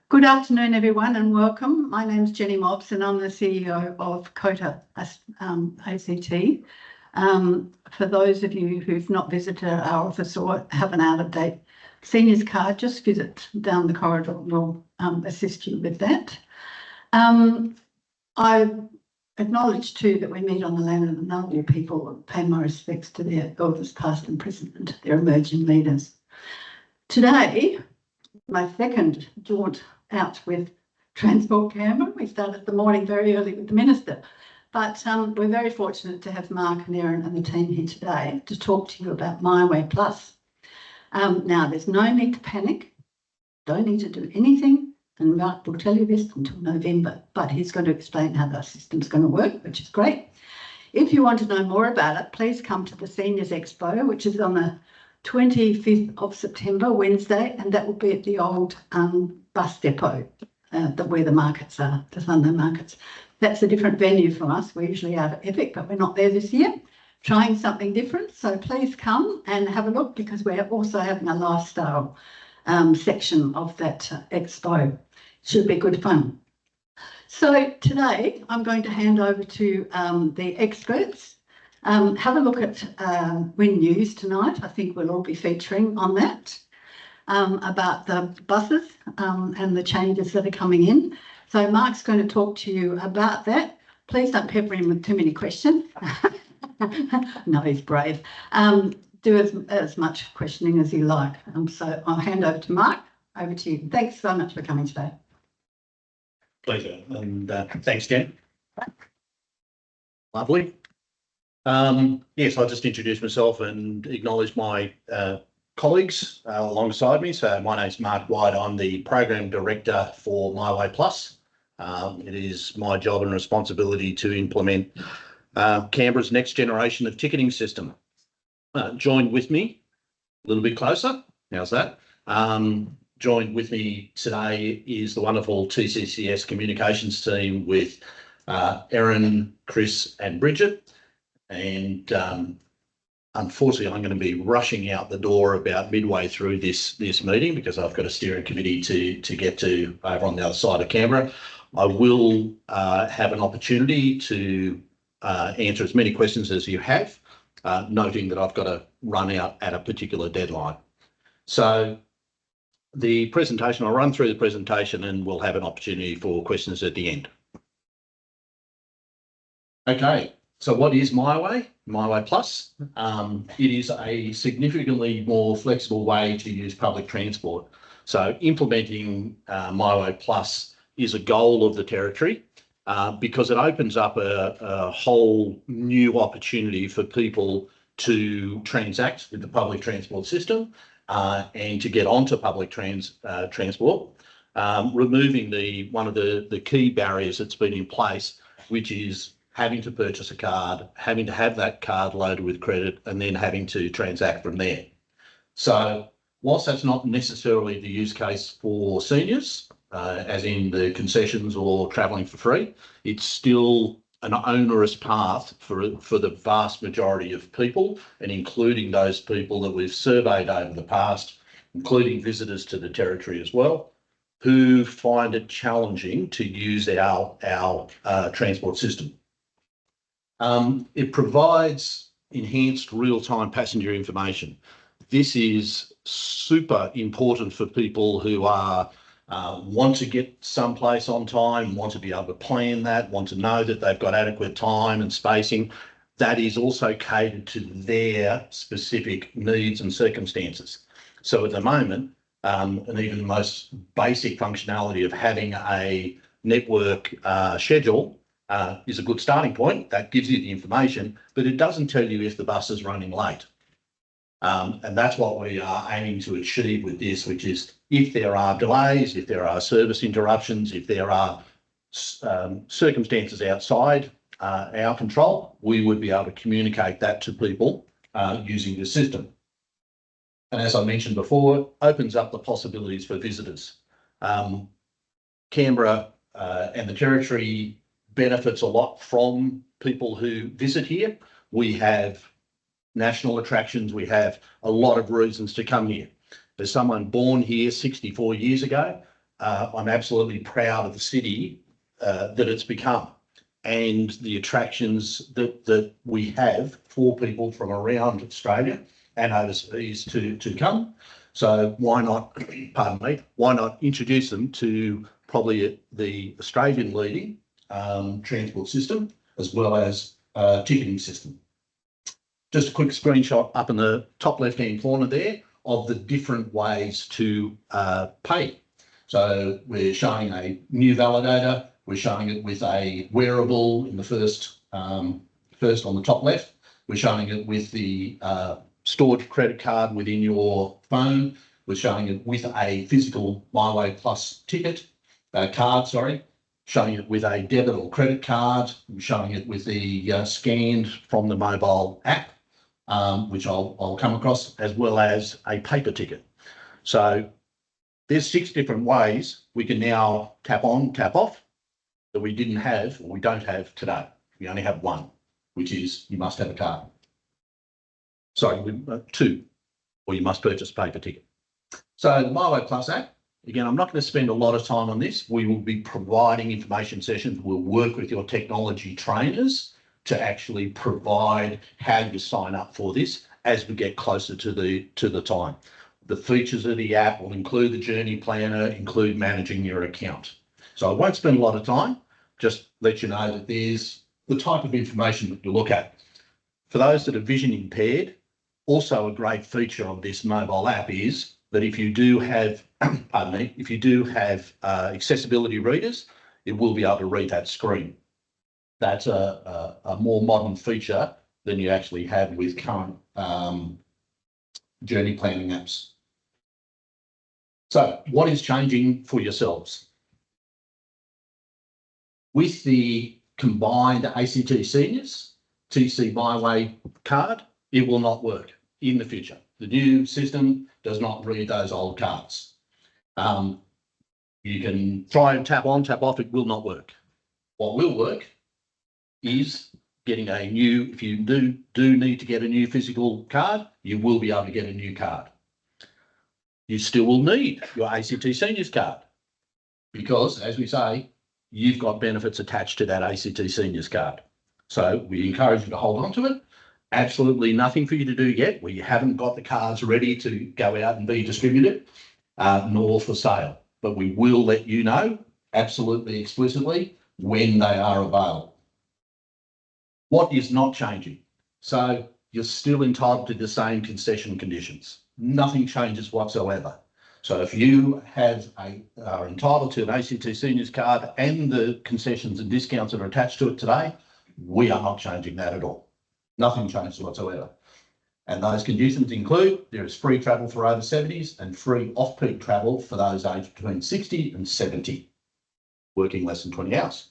Good afternoon, everyone, and welcome. My name's Jenny Mobbs, and I'm the CEO of COTA ACT. For those of you who've not visited our office or have an out-of-date seniors card, just visit down the corridor. We'll assist you with that. I acknowledge too that we meet on the land of the Ngunnawal people and pay my respects to their elders past and present and to their emerging leaders. Today, my second jaunt out with Transport Canberra. We started the morning very early with the Minister, but we're very fortunate to have Mark and Erin and the team here today to talk to you about MyWay Plus. Now, there's no need to panic, don't need to do anything, and Mark will tell you this until November, but he's going to explain how the system's going to work, which is great. If you want to know more about it, please come to the Seniors Expo, which is on the 25th of September, Wednesday, and that will be at the old bus depot, where the markets are, the Sunday markets. That's a different venue from us. We're usually out at Epic, but we're not there this year, trying something different. So please come and have a look, because we're also having a lifestyle section of that expo. Should be good fun. So today I'm going to hand over to the experts. Have a look at Win News tonight. I think we'll all be featuring on that, about the buses and the changes that are coming in. So Mark's going to talk to you about that. Please don't pepper him with too many questions. No, he's brave. Do as much questioning as you like. So I'll hand over to Mark. Over to you. Thanks so much for coming today. Pleasure, and thanks, Jen. Lovely. Yes, I'll just introduce myself and acknowledge my colleagues alongside me. So my name's Mark White. I'm the Program Director for MyWay Plus. It is my job and responsibility to implement Canberra's next generation of ticketing system. Joined with me, a little bit closer, how's that? Joined with me today is the wonderful TCCS communications team with Erin, Chris and Bridget. And unfortunately, I'm going to be rushing out the door about midway through this meeting, because I've got a steering committee to get to over on the other side of Canberra. I will have an opportunity to answer as many questions as you have, noting that I've got to run out at a particular deadline. So the presentation, I'll run through the presentation and we'll have an opportunity for questions at the end. Okay. So what is MyWay? MyWay Plus. It is a significantly more flexible way to use public transport. So implementing MyWay Plus is a goal of the Territory because it opens up a whole new opportunity for people to transact with the public transport system and to get onto public transport, removing one of the key barriers that's been in place, which is having to purchase a card, having to have that card loaded with credit, and then having to transact from there. So whilst that's not necessarily the use case for seniors, as in the concessions or travelling for free, it's still an onerous path for the vast majority of people, and including those people that we've surveyed over the past, including visitors to the Territory as well, who find it challenging to use our transport system. It provides enhanced real-time passenger information. This is super important for people who want to get someplace on time, want to be able to plan that, want to know that they've got adequate time and spacing. That is also catered to their specific needs and circumstances. So at the moment, and even the most basic functionality of having a network schedule is a good starting point. That gives you the information, but it doesn't tell you if the bus is running late. And that's what we are aiming to achieve with this, which is if there are delays, if there are service interruptions, if there are circumstances outside our control, we would be able to communicate that to people using the system. And as I mentioned before, it opens up the possibilities for visitors. Canberra and the Territory benefits a lot from people who visit here. We have national attractions, we have a lot of reasons to come here. As someone born here 64 years ago, I'm absolutely proud of the city that it's become and the attractions that we have for people from around Australia and overseas to come. So why not, pardon me, why not introduce them to probably the Australian leading transport system as well as ticketing system. Just a quick screenshot up in the top left-hand corner there of the different ways to pay. So we're showing a new validator. We're showing it with a wearable in the first on the top left. We're showing it with the stored credit card within your phone. We're showing it with a physical MyWay Plus ticket card, sorry. Showing it with a debit or credit card. We're showing it with the scanned from the mobile app, which I'll come across, as well as a paper ticket. So there's 6 different ways we can now tap on, tap off that we didn't have, or we don't have today. We only have one, which is you must have a card. Sorry, 2, or you must purchase a paper ticket. So the MyWay Plus app, again, I'm not going to spend a lot of time on this. We will be providing information sessions. We'll work with your technology trainers to actually provide how you sign up for this as we get closer to the time. The features of the app will include the journey planner, include managing your account. So I won't spend a lot of time, just let you know that there's the type of information that you look at. For those that are vision impaired, also a great feature of this mobile app is that if you do have, pardon me, if you do have accessibility readers, it will be able to read that screen. That's a more modern feature than you actually have with current journey planning apps. So what is changing for yourselves? With the combined ACT Seniors TC MyWay card, it will not work in the future. The new system does not read those old cards. You can try and tap on, tap off, it will not work. What will work is getting a new, if you do need to get a new physical card, you will be able to get a new card. You still will need your ACT Seniors card because, as we say, you've got benefits attached to that ACT Seniors card. So we encourage you to hold on to it. Absolutely nothing for you to do yet where you haven't got the cards ready to go out and be distributed, nor for sale. But we will let you know absolutely explicitly when they are available. What is not changing? So you're still entitled to the same concession conditions. Nothing changes whatsoever. So if you are entitled to an ACT Seniors card and the concessions and discounts that are attached to it today, we are not changing that at all. Nothing changes whatsoever. And those conditions include there is free travel for over 70s and free off-peak travel for those aged between 60 and 70, working less than 20 hours.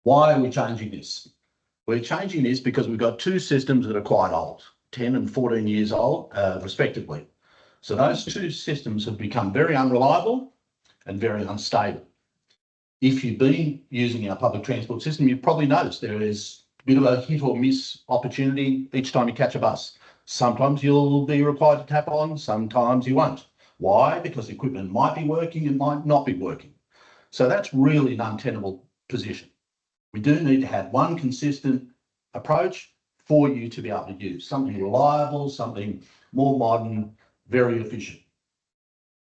Why are we changing this? We're changing this because we've got 2 systems that are quite old, 10 and 14 years old, respectively. So those 2 systems have become very unreliable and very unstable. If you've been using our public transport system, you've probably noticed there is a bit of a hit or miss opportunity each time you catch a bus. Sometimes you'll be required to tap on, sometimes you won't. Why? Because the equipment might be working, it might not be working. So that's really an untenable position. We do need to have one consistent approach for you to be able to use, something reliable, something more modern, very efficient.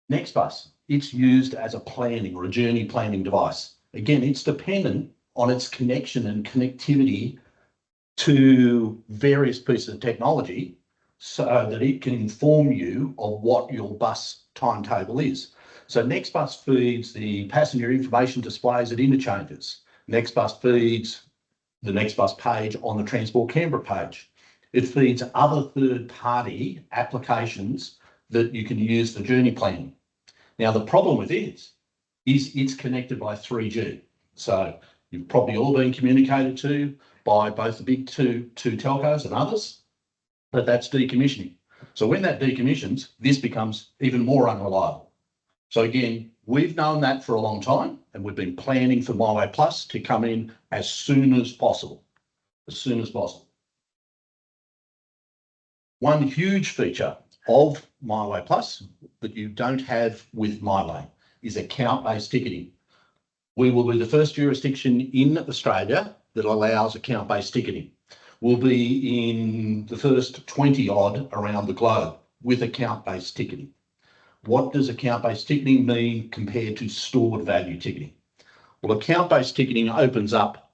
Next bus, it's used as a planning or a journey planning device. Again, it's dependent on its connection and connectivity to various pieces of technology so that it can inform you of what your bus timetable is. So Next Bus feeds the passenger information displays at interchanges. Next Bus feeds the Next Bus page on the Transport Canberra page. It feeds other third-party applications that you can use for journey planning. Now, the problem with it is it's connected by 3G. So you've probably all been communicated to by both the big two telcos and others, but that's decommissioning. So when that decommissions, this becomes even more unreliable. So again, we've known that for a long time, and we've been planning for MyWay Plus to come in as soon as possible, One huge feature of MyWay Plus that you don't have with MyWay is account-based ticketing. We will be the first jurisdiction in Australia that allows account-based ticketing. We'll be in the first 20 odd around the globe with account-based ticketing. What does account-based ticketing mean compared to stored value ticketing? Well, account-based ticketing opens up,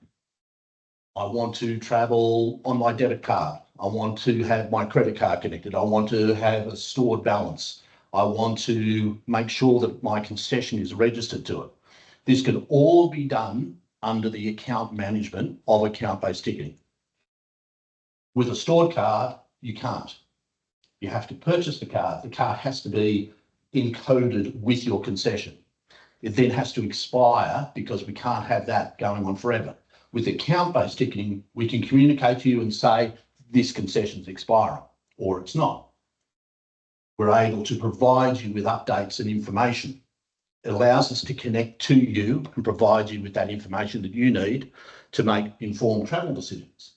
I want to travel on my debit card. I want to have my credit card connected. I want to have a stored balance. I want to make sure that my concession is registered to it. This can all be done under the account management of account-based ticketing. With a stored card, you can't. You have to purchase the card. The card has to be encoded with your concession. It then has to expire because we can't have that going on forever. With account-based ticketing, we can communicate to you and say, this concession's expiring, or it's not. We're able to provide you with updates and information. It allows us to connect to you and provide you with that information that you need to make informed travel decisions.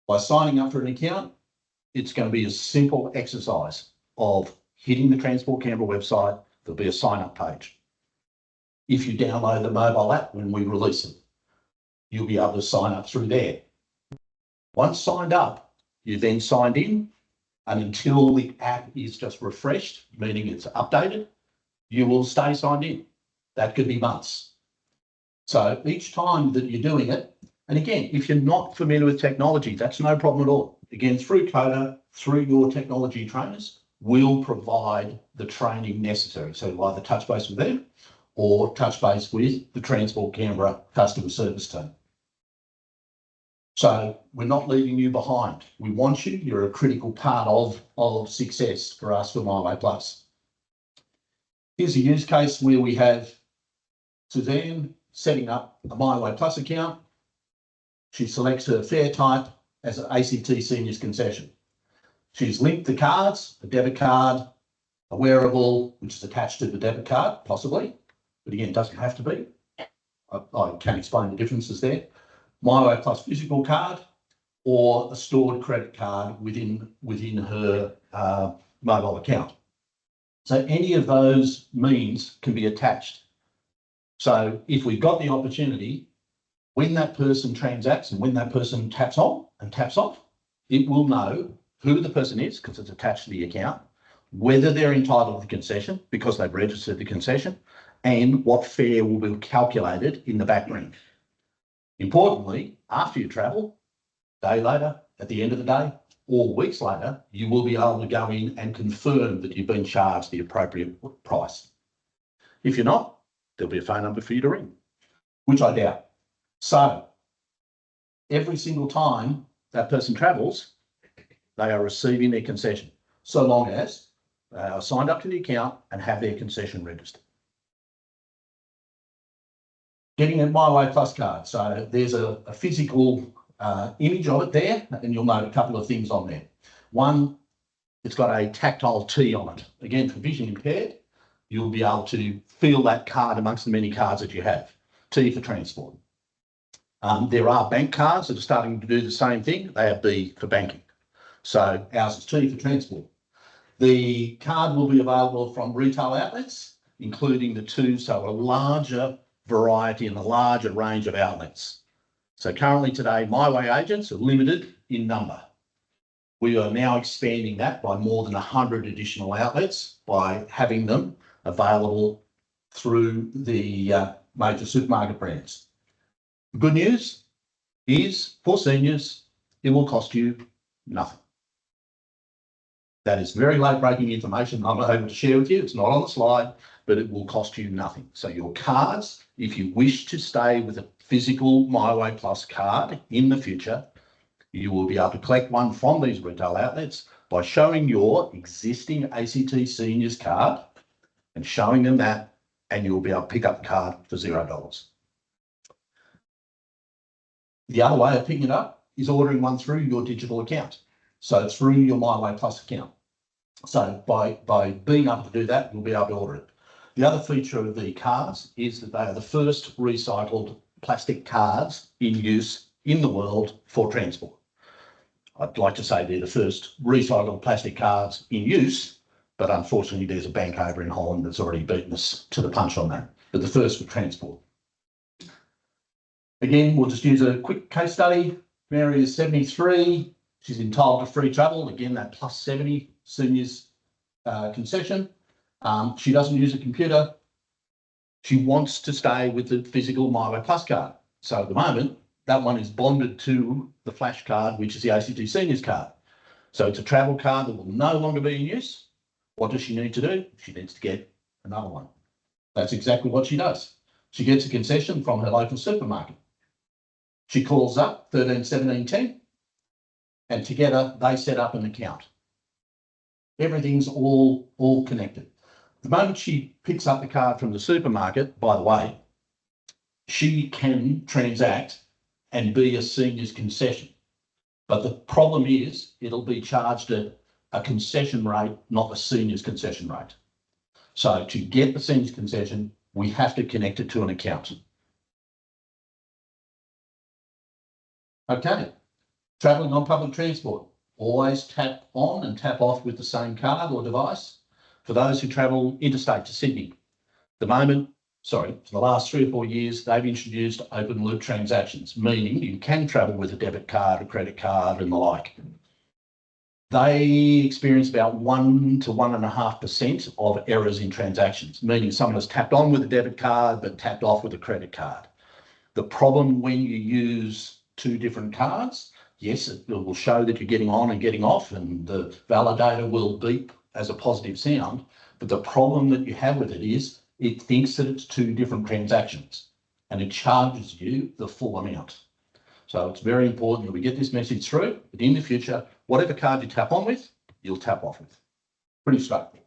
By signing up for an account, it's going to be a simple exercise of hitting the Transport Canberra website. There'll be a sign-up page. If you download the mobile app when we release it, you'll be able to sign up through there. Once signed up, you then signed in, and until the app is just refreshed, meaning it's updated, you will stay signed in. That could be months. So each time that you're doing it, and again, if you're not familiar with technology, that's no problem at all. Again, through CODA, through your technology trainers, we'll provide the training necessary. So you'll either touch base with them or touch base with the Transport Canberra customer service team. So we're not leaving you behind. We want you. You're a critical part of success for us for MyWay Plus. Here's a use case where we have Suzanne setting up a MyWay Plus account. She selects her fare type as an ACT Seniors concession. She's linked the cards, a debit card, a wearable, which is attached to the debit card, possibly, but again, it doesn't have to be. I can explain the differences there. MyWay Plus physical card or a stored credit card within her mobile account. So any of those means can be attached. So if we've got the opportunity, when that person transacts and when that person taps on and taps off, it will know who the person is because it's attached to the account, whether they're entitled to the concession because they've registered the concession, and what fare will be calculated in the background. Importantly, after you travel, a day later, at the end of the day, or weeks later, you will be able to go in and confirm that you've been charged the appropriate price. If you're not, there'll be a phone number for you to ring, which I doubt. So every single time that person travels, they are receiving their concession, so long as they are signed up to the account and have their concession registered. Getting a MyWay Plus card. So there's a physical image of it there, and you'll note a couple of things on there. One, it's got a tactile T on it. Again, for vision impaired, you'll be able to feel that card amongst the many cards that you have. T for transport. There are bank cards that are starting to do the same thing. They have B for banking. So ours is T for transport. The card will be available from retail outlets, including the two, so a larger variety and a larger range of outlets. So currently today, MyWay agents are limited in number. We are now expanding that by more than 100 additional outlets by having them available through the major supermarket brands. The good news is for seniors, it will cost you nothing. That is very late-breaking information I'm not able to share with you. It's not on the slide, but it will cost you nothing. So your cards, if you wish to stay with a physical MyWay Plus card in the future, you will be able to collect one from these retail outlets by showing your existing ACT Seniors card and showing them that, and you'll be able to pick up the card for $0. The other way of picking it up is ordering one through your digital account. So through your MyWay Plus account. So by being able to do that, you'll be able to order it. The other feature of the cards is that they are the first recycled plastic cards in use in the world for transport. I'd like to say they're the first recycled plastic cards in use, but unfortunately there's a bank over in Holland that's already beaten us to the punch on that. But the first for transport. Again, we'll just use a quick case study. Mary is 73. She's entitled to free travel. Again, that plus 70 seniors concession. She doesn't use a computer. She wants to stay with the physical MyWay Plus card. So at the moment, that one is bonded to the flash card, which is the ACT Seniors card. So it's a travel card that will no longer be in use. What does she need to do? She needs to get another one. That's exactly what she does. She gets a concession from her local supermarket. She calls up 13 17 10 and together they set up an account. Everything's all connected. The moment she picks up the card from the supermarket, by the way, she can transact and be a seniors concession. But the problem is it'll be charged at a concession rate, not a seniors concession rate. So to get the seniors concession, we have to connect it to an account. Okay, travelling on public transport. Always tap on and tap off with the same card or device. For those who travel interstate to Sydney, for the last 3 or 4 years, they've introduced open loop transactions, meaning you can travel with a debit card, a credit card and the like. They experience about 1 to 1.5% of errors in transactions, meaning someone has tapped on with a debit card but tapped off with a credit card. The problem when you use 2 different cards, yes, it will show that you're getting on and getting off and the validator will beep as a positive sound, but the problem that you have with it is it thinks that it's 2 different transactions and it charges you the full amount. So it's very important that we get this message through, but in the future, whatever card you tap on with, you'll tap off with. Pretty straightforward.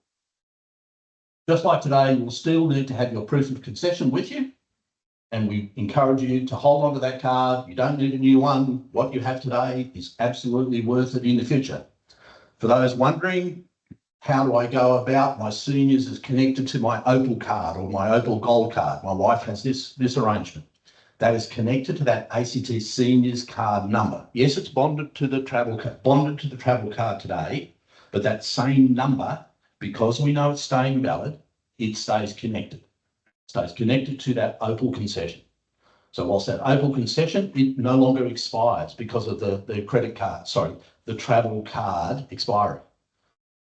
Just like today, you'll still need to have your proof of concession with you, and we encourage you to hold on to that card. You don't need a new one. What you have today is absolutely worth it in the future. For those wondering, how do I go about my seniors is connected to my Opal card or my Opal Gold card? My wife has this arrangement. That is connected to that ACT Seniors card number. Yes, it's bonded to the travel card today, but that same number, because we know it's staying valid, it stays connected. It stays connected to that Opal concession. So whilst that Opal concession, it no longer expires because of the credit card, the travel card expiry.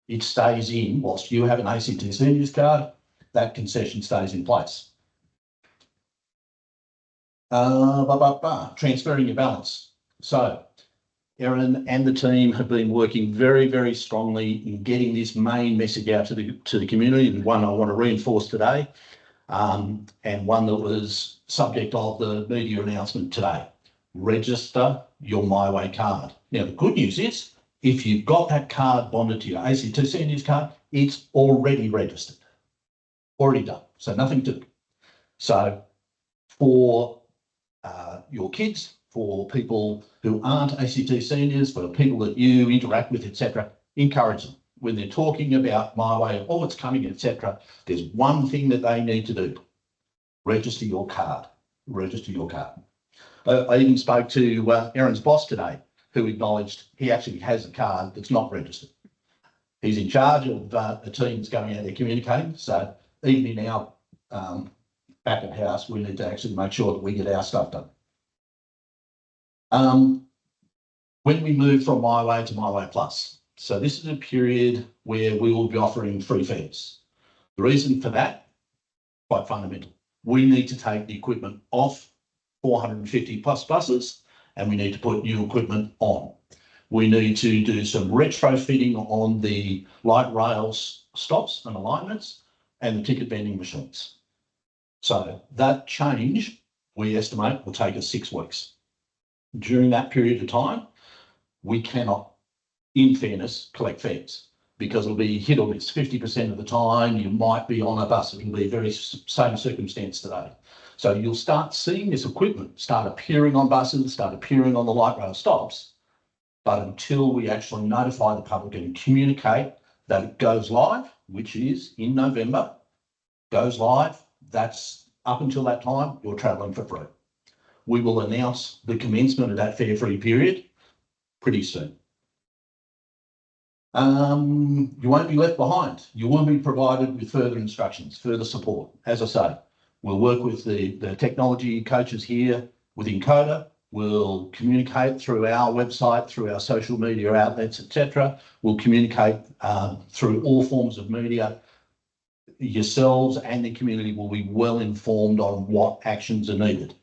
It stays in whilst you have an ACT Seniors card, that concession stays in place. Transferring your balance. So Erin and the team have been working very, very strongly in getting this main message out to the community, and one I want to reinforce today, and one that was subject of the media announcement today. Register your MyWay card. Now, the good news is, if you've got that card bonded to your ACT Seniors card, it's already registered, already done, so nothing to do. So for your kids, for people who aren't ACT Seniors, for people that you interact with, etc., encourage them. When they're talking about MyWay, oh, it's coming, etc., there's one thing that they need to do. Register your card. Register your card. I even spoke to Erin's boss today, who acknowledged he actually has a card that's not registered. He's in charge of the team that's going out there communicating. So even in our back of house, we need to actually make sure that we get our stuff done. When we move from MyWay to MyWay Plus, so this is a period where we will be offering free fares. The reason for that, quite fundamental. We need to take the equipment off 450 plus buses and we need to put new equipment on. We need to do some retrofitting on the light rail stops and alignments and the ticket vending machines. So that change, we estimate, will take us 6 weeks. During that period of time, we cannot, in fairness, collect fares because it'll be hit or miss. 50% of the time you might be on a bus. It'll be very same circumstance today. So you'll start seeing this equipment start appearing on buses, start appearing on the light rail stops. But until we actually notify the public and communicate that it goes live, which is in November, goes live, that's up until that time, you're travelling for free. We will announce the commencement of that fare-free period pretty soon. You won't be left behind. You will be provided with further instructions, further support. As I say, we'll work with the technology coaches here within CODA. We'll communicate through our website, through our social media outlets, etc. We'll communicate through all forms of media. Yourselves and the community will be well informed on what actions are needed.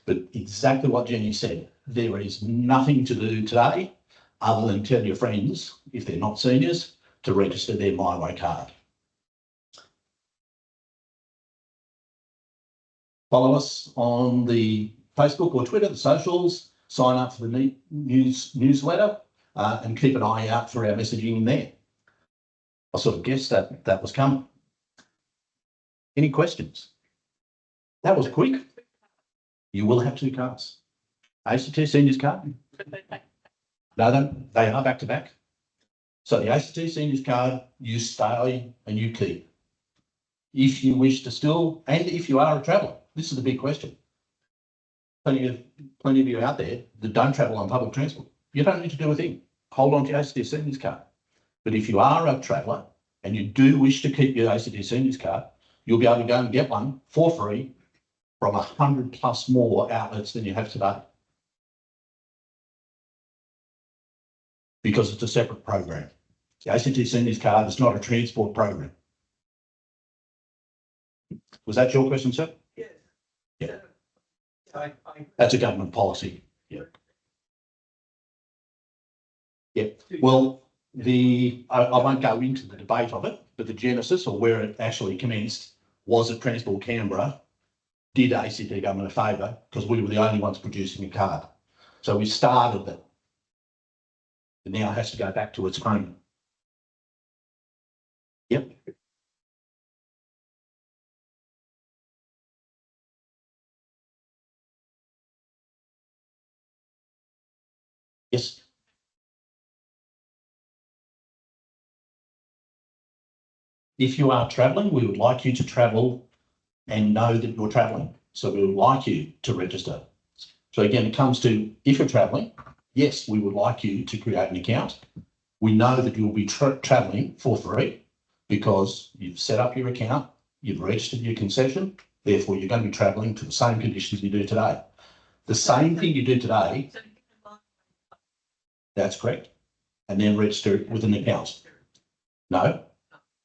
But exactly what Jenny said, there is nothing to do today other than tell your friends, if they're not seniors, to register their MyWay card. Follow us on the Facebook or Twitter, the socials, sign up for the newsletter and keep an eye out for our messaging in there. I sort of guessed that was coming. Any questions? That was quick. You will have 2 cards. ACT Seniors card. No, they are back to back. So the ACT Seniors card, you stay and you keep. If you wish to still, and if you are a traveller, this is the big question. Plenty of you out there that don't travel on public transport. You don't need to do a thing. Hold on to your ACT Seniors card. But if you are a traveller and you do wish to keep your ACT Seniors card, you'll be able to go and get one for free from 100+ more outlets than you have today. Because it's a separate program. The ACT Seniors card is not a transport program. Was that your question, sir? Yes. Yeah. I That's a government policy. Yeah. Yeah. Well, I won't go into the debate of it, but the genesis or where it actually commenced was that Transport Canberra did ACT government a favour because we were the only ones producing a card. So we started it. It now has to go back to its home. Yep. Yes. If you are travelling, we would like you to travel and know that you're travelling. So we would like you to register. So again, it comes to if you're travelling, yes, we would like you to create an account. We know that you'll be travelling for free because you've set up your account, you've registered your concession, therefore you're going to be travelling to the same conditions you do today. The same thing you do today, that's correct, and then register it with an account. No,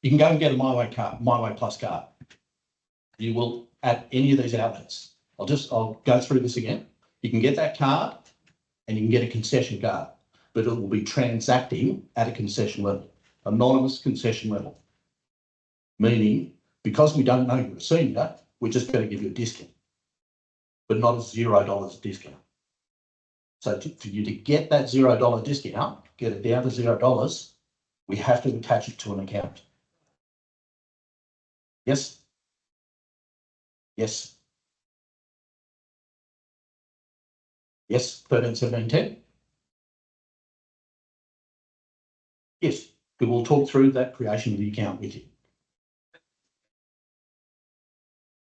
you can go and get a MyWay card, MyWay Plus card. You will at any of these outlets. I'll go through this again. You can get that card and you can get a concession card, but it will be transacting at a concession level, anonymous concession level. Meaning, because we don't know you're a senior, we're just going to give you a discount, but not a $0 discount. So for you to get that $0 discount, get it down to $0, we have to attach it to an account. Yes? Yes? Yes, 13, 17, 10? Yes, we will talk through that creation of the account with you.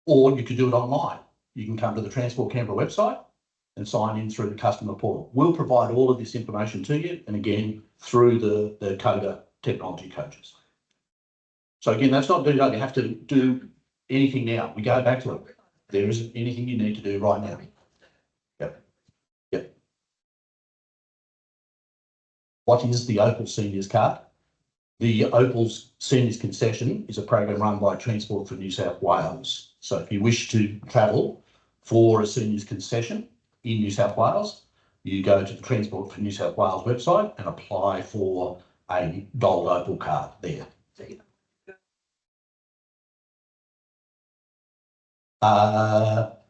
Or you could do it online. You can come to the Transport Canberra website and sign in through the customer portal. We'll provide all of this information to you, and again, through the CODA technology coaches. So again, that's not you have to do anything now. We go back to it. There isn't anything you need to do right now. Yep. Yep. What is the Opal Seniors card? The Opal's Seniors Concession is a program run by Transport for New South Wales. So if you wish to travel for a seniors concession in New South Wales, you go to the Transport for New South Wales website and apply for a gold Opal card there.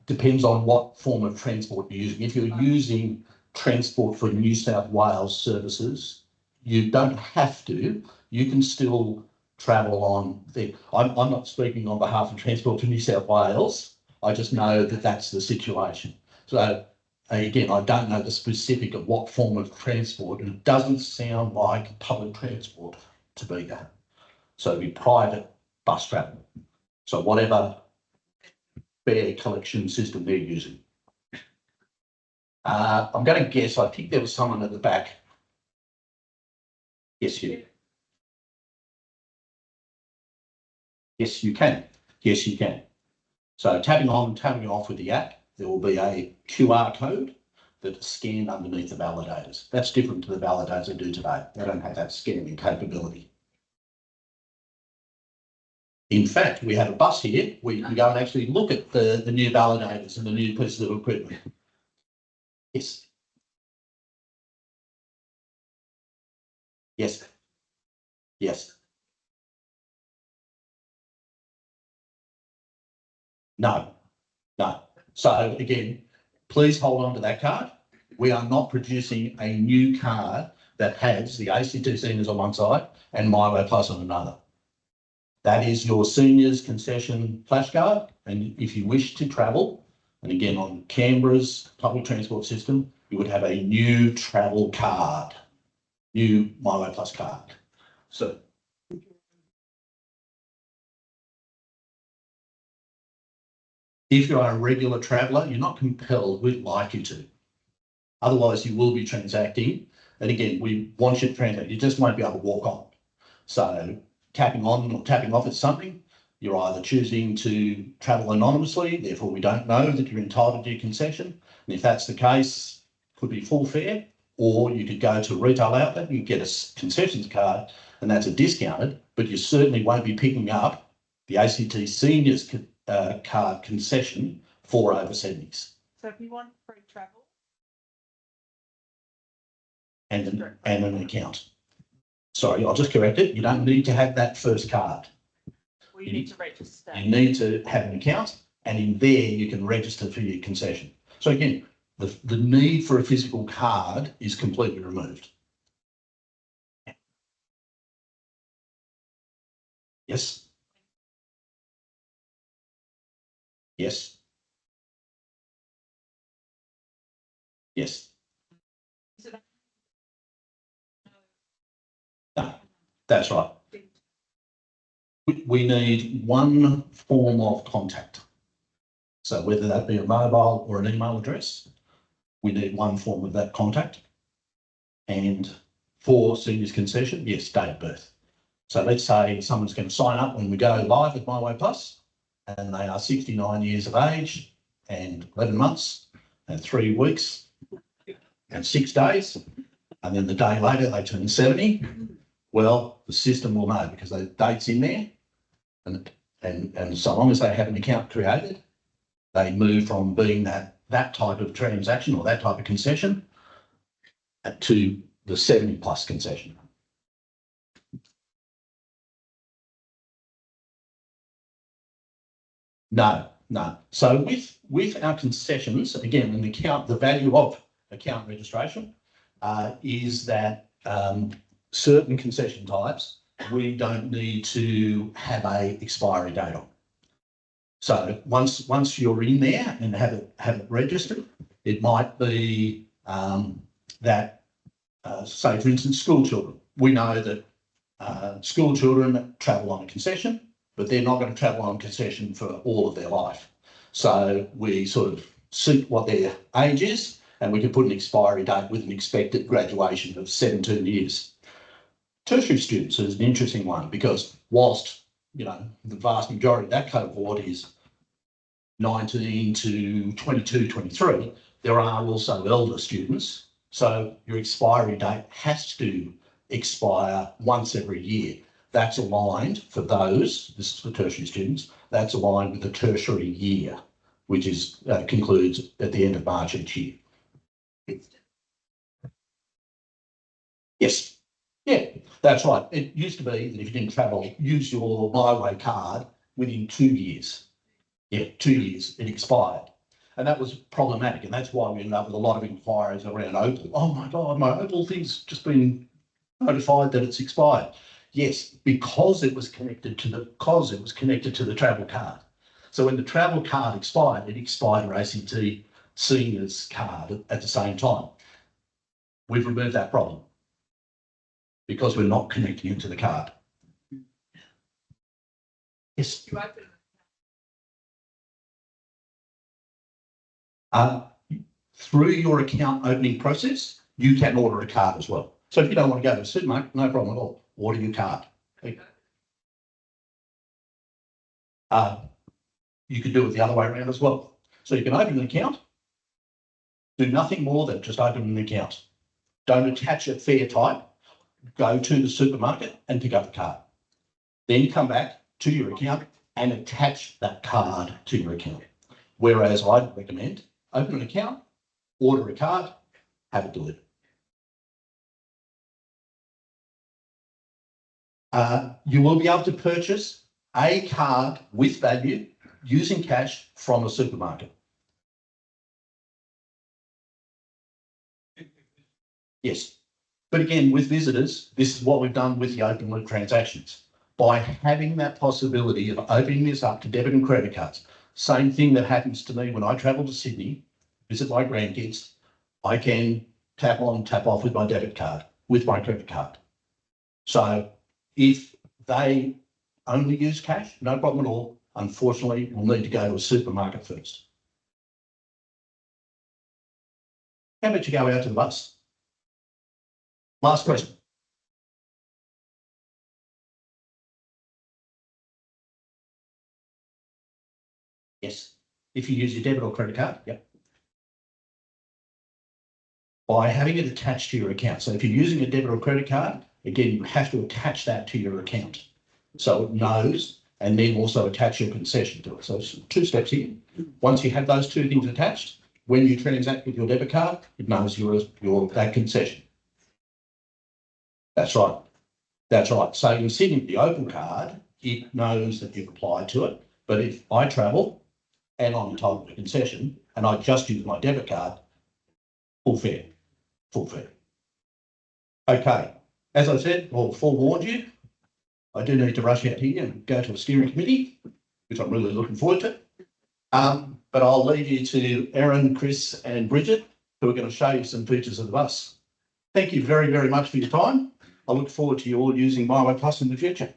Depends on what form of transport you're using. If you're using Transport for New South Wales services, you don't have to. You can still travel on the. I'm not speaking on behalf of Transport for New South Wales. I just know that that's the situation. So again, I don't know the specific of what form of transport, and it doesn't sound like public transport to be that. So it'd be private bus travel. So whatever fare collection system they're using. I'm going to guess, I think there was someone at the back. Yes, you. Yes, you can. Yes, you can. So tapping on, tapping off with the app, there will be a QR code that is scanned underneath the validators. That's different to the validators that do today. They don't have that scanning capability. In fact, we have a bus here where you can go and actually look at the new validators and the new pieces of equipment. Yes. Yes. Yes. No. No. So again, please hold on to that card. We are not producing a new card that has the ACT seniors on one side and MyWay Plus on another. That is your seniors concession flashcard. And if you wish to travel, and again on Canberra's public transport system, you would have a new travel card, new MyWay Plus card. So if you are a regular traveller, you're not compelled, we'd like you to. Otherwise, you will be transacting. And again, we want you to transact. You just won't be able to walk on. So tapping on or tapping off at something, you're either choosing to travel anonymously, therefore we don't know that you're entitled to your concession. And if that's the case, could be full fare, or you could go to a retail outlet and get a concessions card, and that's a discounted, but you certainly won't be picking up the ACT seniors card concession for over 70s. So if you want free travel. And an account. Sorry, I'll just correct it. You don't need to have that first card. Well, you need to register. You need to have an account, and in there you can register for your concession. So again, the need for a physical card is completely removed. Yes. Yes. Yes. No, that's right. We need one form of contact. So whether that be a mobile or an email address, we need one form of that contact. And for seniors concession, yes, date of birth. So let's say someone's going to sign up when we go live with MyWay Plus, and they are 69 years of age and 11 months and 3 weeks and 6 days, and then the day later they turn 70. Well, the system will know because the date's in there, and so long as they have an account created, they move from being that type of transaction or that type of concession to the 70 plus concession. No. So with our concessions, again, an account, the value of account registration is that certain concession types we don't need to have a expiry date on. So once you're in there and have it registered, it might be that say for instance school children. We know that school children travel on a concession, but they're not going to travel on concession for all of their life. So we sort of suit what their age is, and we can put an expiry date with an expected graduation of 17 years. Tertiary students is an interesting one because whilst, you know, the vast majority of that cohort is 19 to 22, 23, there are also elder students. So your expiry date has to expire once every year. That's aligned for those, this is for tertiary students, that's aligned with the tertiary year, which is concludes at the end of March each year. Yes. Yeah, that's right. It used to be that if you didn't travel, use your MyWay card within 2 years. Yeah, 2 years, it expired. And that was problematic. And that's why we ended up with a lot of inquiries around Opal. Oh my God, my Opal thing's just been notified that it's expired. Yes, because it was connected to the travel card. So when the travel card expired, it expired your ACT seniors card at the same time. We've removed that problem because we're not connecting it to the card. Yes. Through your account opening process, you can order a card as well. So if you don't want to go to the supermarket, no problem at all. Order your card. You could do it the other way around as well. So you can open an account, do nothing more than just open an account. Don't attach a fare type. Go to the supermarket and pick up the card. Then come back to your account and attach that card to your account. Whereas I'd recommend open an account, order a card, have it delivered. You will be able to purchase a card with value using cash from a supermarket. Yes. But again, with visitors, this is what we've done with the open loop transactions. By having that possibility of opening this up to debit and credit cards, same thing that happens to me when I travel to Sydney, visit my grandkids, I can tap on, tap off with my debit card, with my credit card. So if they only use cash, no problem at all. Unfortunately, we'll need to go to a supermarket first. How about you go out to the bus? Last question. Yes. If you use your debit or credit card, yep. By having it attached to your account. So if you're using a debit or credit card, again, you have to attach that to your account. So it knows, and then also attach your concession to it. So it's 2 steps here. Once you have those 2 things attached, when you transact with your debit card, it knows your that concession. That's right. That's right. So in Sydney, the Opal card, it knows that you've applied to it. But if I travel and I'm entitled to a concession and I just use my debit card, full fare. Full fare. Okay. As I said, or forewarned you, I do need to rush out here and go to a steering committee, which I'm really looking forward to. But I'll leave you to Erin, Chris and Bridget, who are going to show you some features of the bus. Thank you very, very much for your time. I look forward to you all using MyWay Plus in the future.